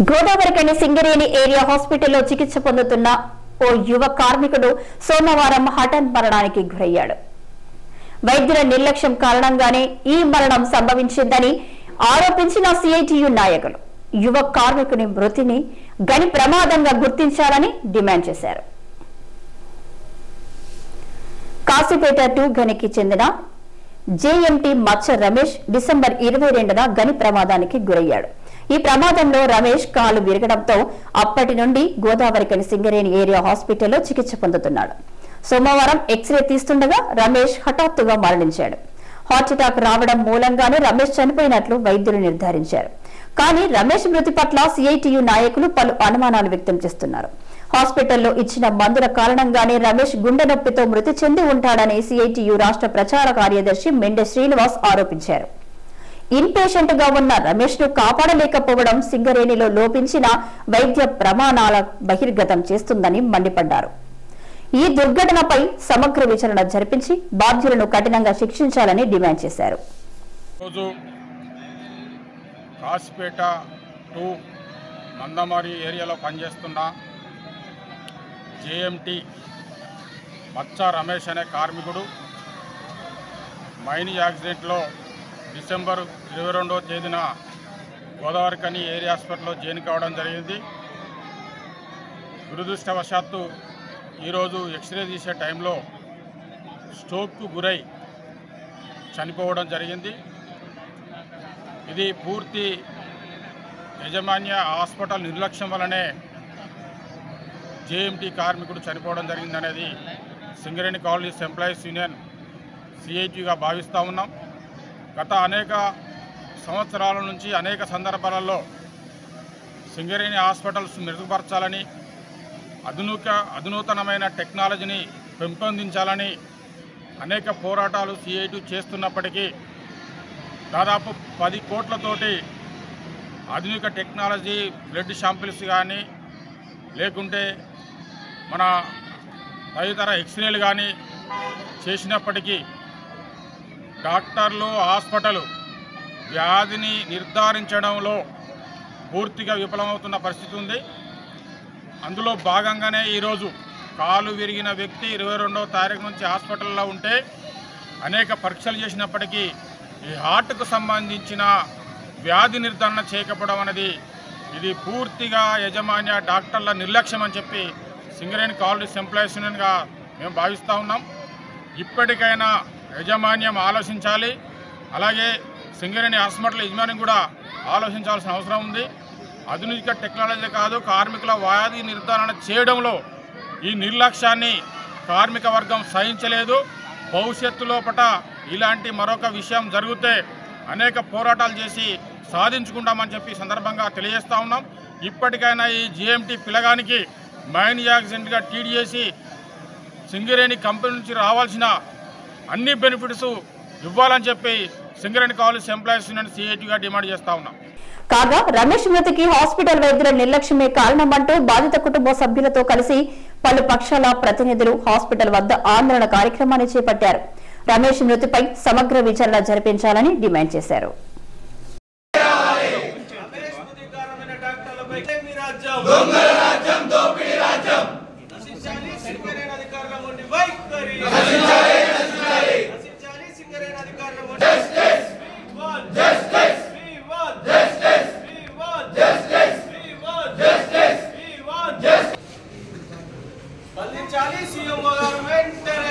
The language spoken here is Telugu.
గోదావరికని సింగరేణి ఏరియా హాస్పిటల్లో చికిత్స పొందుతున్న ఓ యువ కార్మికుడు సోమవారం హఠాత్ మరణానికి గురయ్యాడు. వైద్యుల నిర్లక్ష్యం కారణంగానే ఈ మరణం సంభవించిందని ఆరోపించిన సిఐటియు నాయకులు యువ కార్మికుని మృతిని గని ప్రమాదంగా గుర్తించాలని డిమాండ్ చేశారు. కాశీపేట 2 గనికి చెందిన జేఎంటీ మచ్చ రమేష్ డిసెంబర్ 22న గని ప్రమాదానికి గురయ్యాడు. ఈ ప్రమాదంలో రమేష్ కాలు విరగడంతో అప్పటి నుండి గోదావరికని సింగరేణి ఏరియా హాస్పిటల్లో చికిత్స పొందుతున్నాడు. సోమవారం ఎక్స్రే తీస్తుండగా రమేష్ హఠాత్తుగా మరణించాడు. హార్ట్అటాక్ రావడం మూలంగానే రమేష్ చనిపోయినట్లు వైద్యులు నిర్ధారించారు. కానీ రమేష్ మృతి పట్ల సిఐటియు నాయకులు పలు అనుమానాలు వ్యక్తం చేస్తున్నారు. హాస్పిటల్లో ఇచ్చిన మందుల కారణంగానే రమేష్ గుండె నొప్పితో మృతి చెంది ఉంటాడని సిఐటియు రాష్ట్ర ప్రచార కార్యదర్శి మెండె శ్రీనివాస్ ఆరోపించారు. ఇన్ పేషెంట్ గా ఉన్న రమేష్ ను కాపాడలేకపోవడం సింగరేణిలో లోపించిన వైద్య ప్రమాణాల బహిర్గతం చేస్తుందని మండిపడ్డారు. ఈ దుర్ఘటనపై సమగ్ర విచారణ జరిపించి బాధ్యులను కఠినంగా శిక్షించాలని డిమాండ్ చేశారు. కాశీపేట 2 మందమారి ఏరియాలో పనిచేస్తున్న జేఎంటీ మచ్చ రమేష్ అనే కార్మికుడు మైనింగ్ యాక్సిడెంట్లో డిసెంబర్ 22వ తేదీన గోదావరికని ఏరియా హాస్పిటల్లో జాయిన్ కావడం జరిగింది. దురదృష్టవశాత్తు ఈరోజు ఎక్స్రే తీసే టైంలో స్ట్రోక్కు గురై చనిపోవడం జరిగింది. ఇది పూర్తి యాజమాన్య హాస్పిటల్ నిర్లక్ష్యం వల్లనే జేఎంటీ కార్మికుడు చనిపోవడం జరిగిందనేది సింగరేణి కాలనీస్ ఎంప్లాయీస్ యూనియన్ సిఐటిగా భావిస్తూ ఉన్నాం. గత అనేక సంవత్సరాల నుంచి అనేక సందర్భాలలో సింగరేణి హాస్పిటల్స్ మెరుగుపరచాలని, అధునూతనమైన టెక్నాలజీని పెంపొందించాలని అనేక పోరాటాలు సిఐటి చేస్తున్నప్పటికీ దాదాపు 10 కోట్లతోటి ఆధునిక టెక్నాలజీ బ్లడ్ శాంపిల్స్ కానీ లేకుంటే మన తదితర ఎక్స్రేలు కానీ చేసినప్పటికీ డాక్టర్లు హాస్పిటల్ వ్యాధిని నిర్ధారించడంలో పూర్తిగా విఫలమవుతున్న పరిస్థితి ఉంది. అందులో భాగంగానే ఈరోజు కాలు విరిగిన వ్యక్తి 22వ తారీఖు నుంచి హాస్పిటల్లో ఉంటే అనేక పరీక్షలు చేసినప్పటికీ ఈ హార్ట్కు సంబంధించిన వ్యాధి నిర్ధారణ చేయకపోవడం అనేది ఇది పూర్తిగా యాజమాన్య డాక్టర్ల నిర్లక్ష్యం అని చెప్పి సింగరేణి కాలనీస్ ఎంప్లాయీస్ యూనియన్గా మేము భావిస్తూ ఉన్నాం. ఇప్పటికైనా యాజమాన్యం ఆలోచించాలి. అలాగే సింగరేణి హాస్పిటల్ యజమాని కూడా ఆలోచించాల్సిన అవసరం ఉంది. ఆధునిక టెక్నాలజీ కాదు, కార్మికుల వ్యాధి నిర్ధారణ చేయడంలో ఈ నిర్లక్ష్యాన్ని కార్మిక వర్గం సహించలేదు. భవిష్యత్తు లోపట ఇలాంటి మరొక విషయం జరిగితే అనేక పోరాటాలు చేసి సాధించుకుంటామని చెప్పి సందర్భంగా తెలియజేస్తూ ఉన్నాం. ఇప్పటికైనా ఈ జిఎంటీ పిలగానికి మైన్ యాక్సిడెంట్గా ట్రీట్ చేసి సింగరేణి కంపెనీ నుంచి రావాల్సిన అన్ని బెనిఫిట్స్ ఇవ్వాలని చెప్పి సింగరేణి కాలనీస్ ఎంప్లాయీస్ యూనియన్ సిఐటిగా డిమాండ్ చేస్తూ ఉన్నాం. కాగా రమేష్ మృతికి హాస్పిటల్ వైద్యుల నిర్లక్ష్యమే కారణమంటూ బాధిత కుటుంబ సభ్యులతో కలిసి పలు పక్షాల ప్రతినిధులు హాస్పిటల్ వద్ద ఆందోళన కార్యక్రమాన్ని చేపట్టారు. రమేష్ మృతిపై సమగ్ర విచారణ జరిపించాలని డిమాండ్ చేశారు. స్పందించాలి సీఎం గారు వెంటనే